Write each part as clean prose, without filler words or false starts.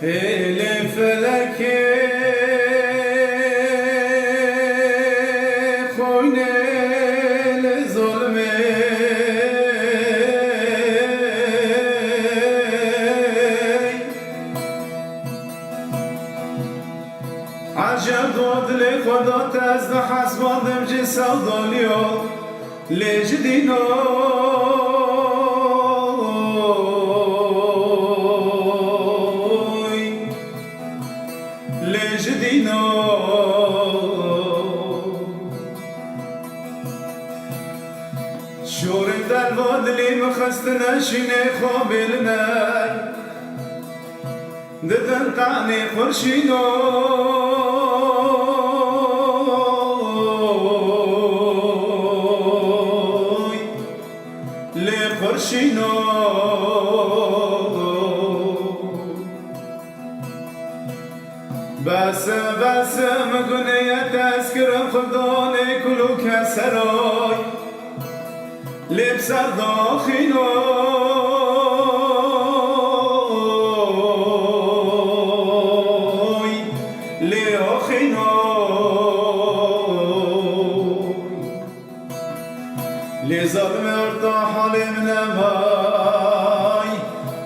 Hele feleke koynele zulme عجب داد لخدا تزد حسبادم جه سودالیو لجدینو لجدینو شور در وادلی مخست نشینه خوابل نای ددن تعني خرشینو لخرشینو بس مگونه تذکر خدان کلو کسرای لبسر داخینو لظلم ارتاح لمناماي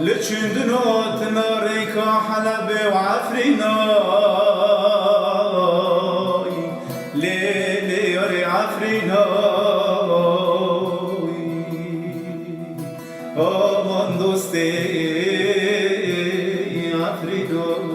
لچندنوت ناريكا حلب وعفريناي ليلي يري عفريناي آمان دوستي عفريناي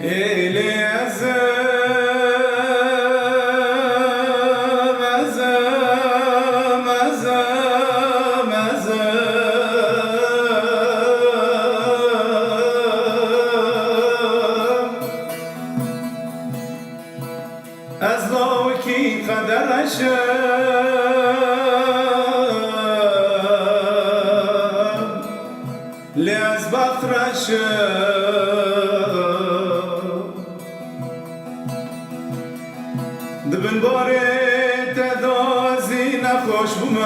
Ele azam, azam, azam, azam Azlav ki kader aşam Le azbat raşam دبن باره تدازی نخوش بومی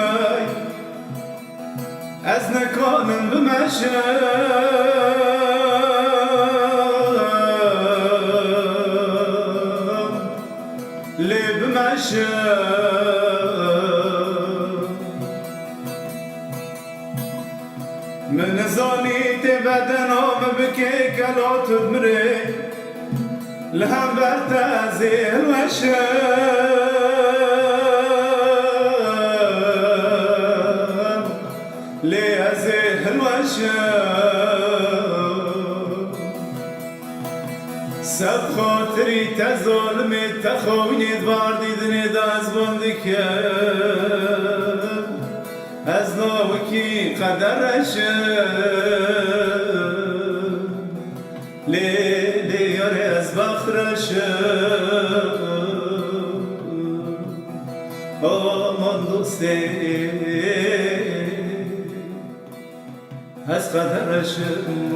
از نکانم بمشم لی بمشم من زالیت بدنام بکی کلات بمره لهم برتازي الوشم ليزيه الوشم سب خاطري تظلمي تخويني دوار ديدني داز بندكم أزناوكي قدر رشم ليلي ياري از بخرشم آمان دوستی از قدرشم